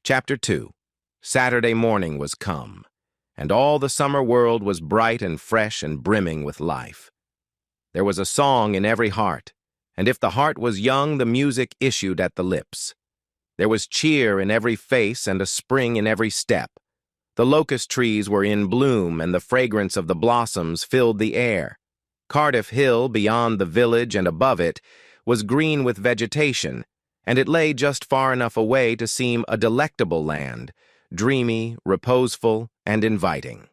Chapter 2. Saturday morning was come, and all the summer world was bright and fresh and brimming with life. There was a song in every heart, and if the heart was young, the music issued at the lips. There was cheer in every face and a spring in every step. The locust trees were in bloom, and the fragrance of the blossoms filled the air. Cardiff Hill, beyond the village and above it, was green with vegetation, and it lay just far enough away to seem a delectable land, dreamy, reposeful, and inviting.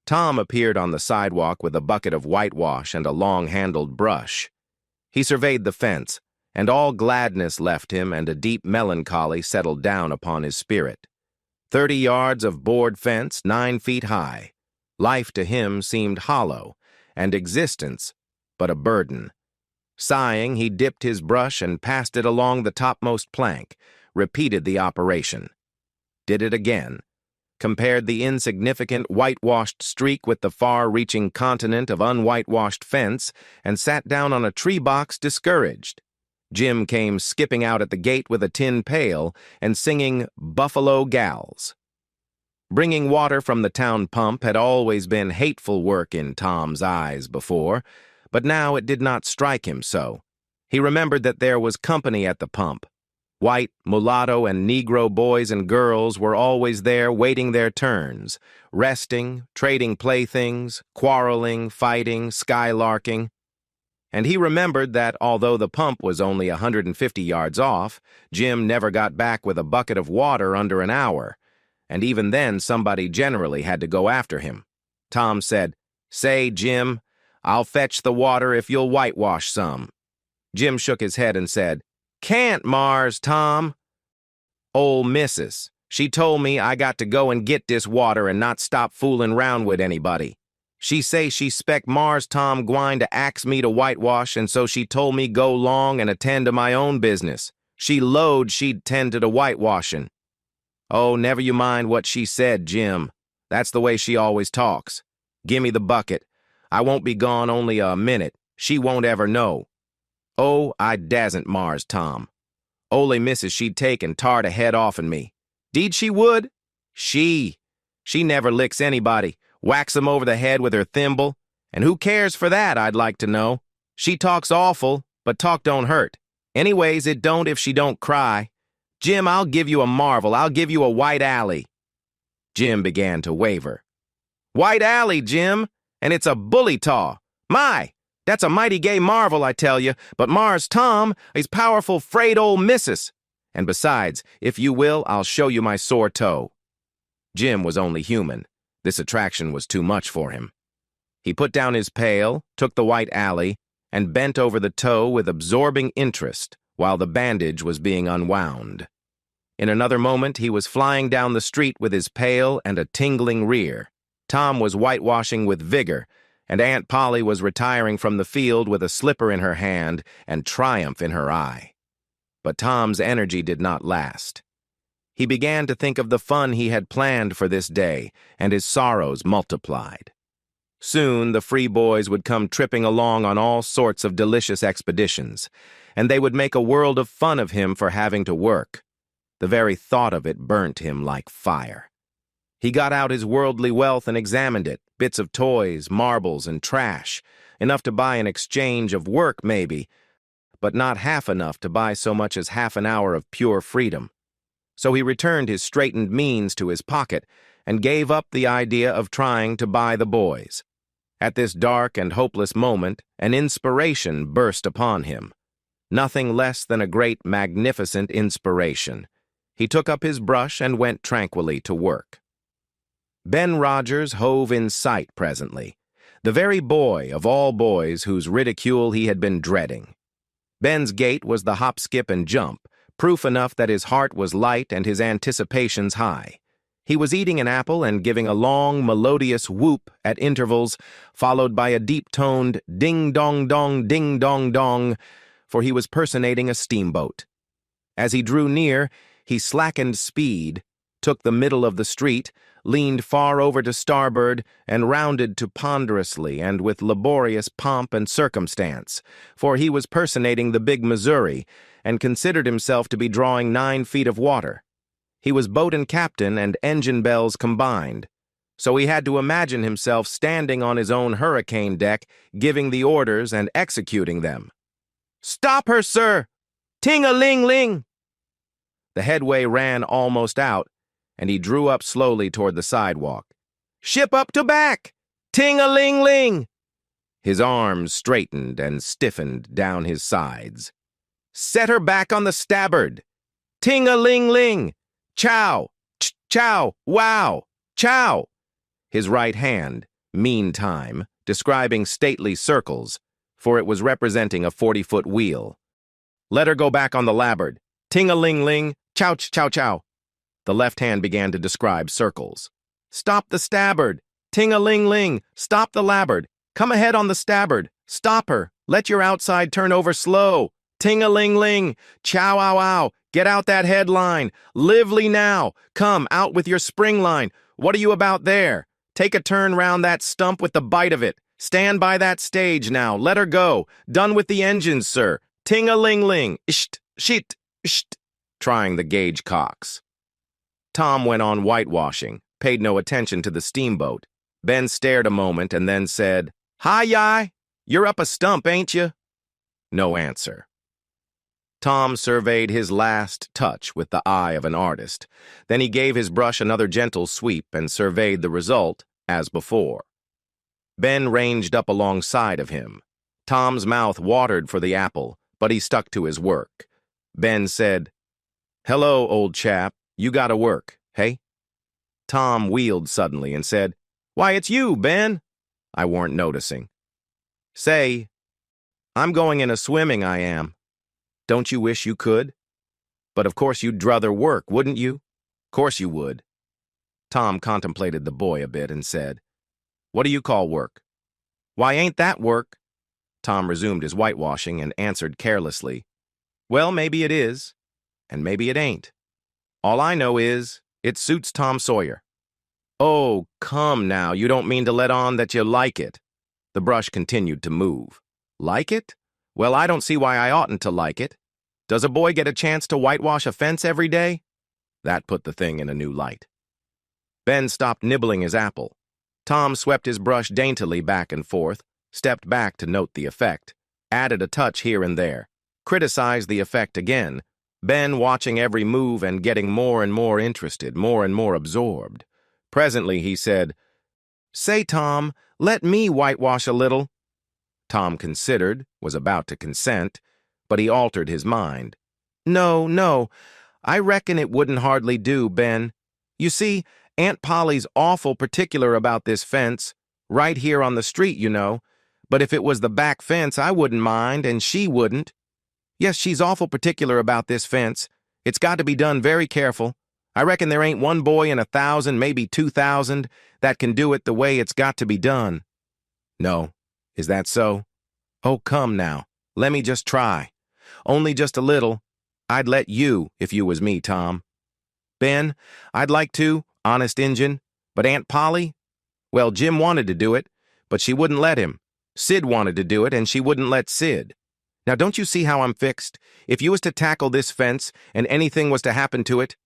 Tom appeared on the sidewalk with a bucket of whitewash and a long-handled brush. He surveyed the fence, and all gladness left him, and a deep melancholy settled down upon his spirit. 30 yards of board fence, 9 feet high. Life to him seemed hollow, and existence but a burden. Sighing, he dipped his brush and passed it along the topmost plank, repeated the operation. Did it again, compared the insignificant whitewashed streak with the far-reaching continent of unwhitewashed fence, and sat down on a tree box discouraged. Jim came skipping out at the gate with a tin pail and singing Buffalo Gals. Bringing water from the town pump had always been hateful work in Tom's eyes before, but now it did not strike him so. He remembered that there was company at the pump. White, mulatto, and Negro boys and girls were always there waiting their turns, resting, trading playthings, quarreling, fighting, skylarking. And he remembered that although the pump was only 150 yards off, Jim never got back with a bucket of water under an hour, and even then somebody generally had to go after him. Tom said, "Say, Jim, I'll fetch the water if you'll whitewash some." Jim shook his head and said, "Can't, Mars, Tom." "Ol' missus, she told me I got to go and get this water and not stop fooling round with anybody. She say she spec Mars Tom gwine to ax me to whitewash, and so she told me go long and attend to my own business. She lowed she'd tend to the whitewashing." "Oh, never you mind what she said, Jim. That's the way she always talks. Gimme the bucket. I won't be gone only a minute. She won't ever know." "Oh, I dasn't, Mars Tom. Ole missus she'd take and tar the head off'n me." "Deed she would?" She never licks anybody, whacks 'em over the head with her thimble. And who cares for that, I'd like to know. She talks awful, but talk don't hurt. Anyways, it don't if she don't cry. Jim, I'll give you a marvel. I'll give you a white alley." Jim began to waver. "White alley, Jim? And it's a bully taw. My, that's a mighty gay marvel, I tell you, but Mars Tom is powerful fraid ol' missus. And besides, if you will, I'll show you my sore toe." Jim was only human. This attraction was too much for him. He put down his pail, took the white alley, and bent over the toe with absorbing interest while the bandage was being unwound. In another moment, he was flying down the street with his pail and a tingling rear. Tom was whitewashing with vigor, and Aunt Polly was retiring from the field with a slipper in her hand and triumph in her eye. But Tom's energy did not last. He began to think of the fun he had planned for this day, and his sorrows multiplied. Soon the free boys would come tripping along on all sorts of delicious expeditions, and they would make a world of fun of him for having to work. The very thought of it burnt him like fire. He got out his worldly wealth and examined it, bits of toys, marbles, and trash, enough to buy an exchange of work, maybe, but not half enough to buy so much as half an hour of pure freedom. So he returned his straitened means to his pocket and gave up the idea of trying to buy the boys. At this dark and hopeless moment, an inspiration burst upon him. Nothing less than a great, magnificent inspiration. He took up his brush and went tranquilly to work. Ben Rogers hove in sight presently, the very boy of all boys whose ridicule he had been dreading. Ben's gait was the hop, skip, and jump, proof enough that his heart was light and his anticipations high. He was eating an apple and giving a long, melodious whoop at intervals, followed by a deep-toned ding-dong-dong, ding-dong-dong, for he was personating a steamboat. As he drew near, he slackened speed, took the middle of the street, leaned far over to starboard, and rounded to ponderously and with laborious pomp and circumstance, for he was personating the big Missouri, and considered himself to be drawing 9 feet of water. He was boat and captain and engine bells combined, so he had to imagine himself standing on his own hurricane deck, giving the orders and executing them. "Stop her, sir! Ting-a-ling-ling!" The headway ran almost out, and he drew up slowly toward the sidewalk. "Ship up to back! Ting-a-ling-ling!" His arms straightened and stiffened down his sides. "Set her back on the starboard! Ting-a-ling-ling! Chow! Chow! Wow! Chow!" His right hand, meantime, describing stately circles, for it was representing a 40-foot wheel. "Let her go back on the larboard. Ting-a-ling-ling! Chow-chow-chow!" The left hand began to describe circles. "Stop the starboard! Ting-a-ling-ling! Stop the larboard! Come ahead on the starboard! Stop her! Let your outside turn over slow! Ting-a-ling-ling! Chow-ow-ow! Get out that headline! Lively now! Come, out with your spring line! What are you about there? Take a turn round that stump with the bite of it! Stand by that stage now! Let her go! Done with the engines, sir! Ting-a-ling-ling! Isht! Shit! Isht!" Trying the gauge cocks. Tom went on whitewashing, paid no attention to the steamboat. Ben stared a moment and then said, "Hi-yi! You're up a stump, ain't you?" No answer. Tom surveyed his last touch with the eye of an artist. Then he gave his brush another gentle sweep and surveyed the result as before. Ben ranged up alongside of him. Tom's mouth watered for the apple, but he stuck to his work. Ben said, "Hello, old chap. You gotta work, hey?" Tom wheeled suddenly and said, "Why, it's you, Ben." I weren't noticing. "Say, I'm going in a swimming, I am. Don't you wish you could? But of course you'd druther work, wouldn't you? Course you would." Tom contemplated the boy a bit and said, "What do you call work?" "Why, ain't that work?" Tom resumed his whitewashing and answered carelessly, "Well, maybe it is, and maybe it ain't. All I know is, it suits Tom Sawyer." "Oh, come now, you don't mean to let on that you like it." The brush continued to move. "Like it? Well, I don't see why I oughtn't to like it. Does a boy get a chance to whitewash a fence every day?" That put the thing in a new light. Ben stopped nibbling his apple. Tom swept his brush daintily back and forth, stepped back to note the effect, added a touch here and there, criticized the effect again, Ben watching every move and getting more and more interested, more and more absorbed. Presently he said, "Say, Tom, let me whitewash a little." Tom considered, was about to consent, but he altered his mind. "No, no, I reckon it wouldn't hardly do, Ben. You see, Aunt Polly's awful particular about this fence, right here on the street, you know. But if it was the back fence, I wouldn't mind, and she wouldn't. Yes, she's awful particular about this fence. It's got to be done very careful. I reckon there ain't one boy in 1,000, maybe 2,000, that can do it the way it's got to be done." "No, is that so? Oh, come now, let me just try. Only just a little. I'd let you if you was me, Tom." "Ben, I'd like to, honest Injun, but Aunt Polly? Well, Jim wanted to do it, but she wouldn't let him. Sid wanted to do it, and she wouldn't let Sid. Now, don't you see how I'm fixed? If you was to tackle this fence, and anything was to happen to it,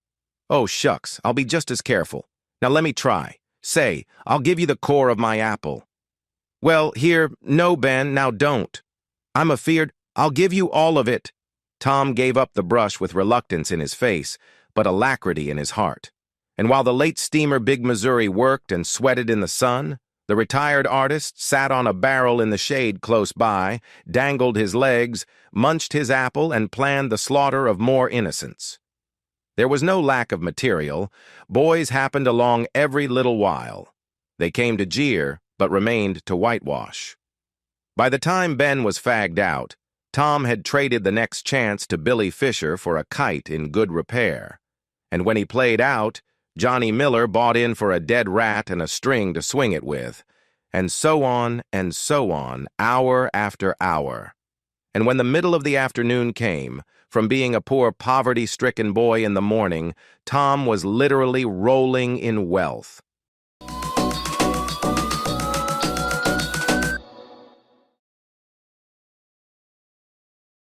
oh, shucks, I'll be just as careful. Now, let me try. Say, I'll give you the core of my apple." "Well, here, no, Ben, now don't. I'm afeard I'll give you all of it." Tom gave up the brush with reluctance in his face, but alacrity in his heart. And while the late steamer Big Missouri worked and sweated in the sun, the retired artist sat on a barrel in the shade close by, dangled his legs, munched his apple, and planned the slaughter of more innocents. There was no lack of material. Boys happened along every little while. They came to jeer, but remained to whitewash. By the time Ben was fagged out, Tom had traded the next chance to Billy Fisher for a kite in good repair. And when he played out, Johnny Miller bought in for a dead rat and a string to swing it with, and so on, hour after hour. And when the middle of the afternoon came, from being a poor poverty-stricken boy in the morning, Tom was literally rolling in wealth.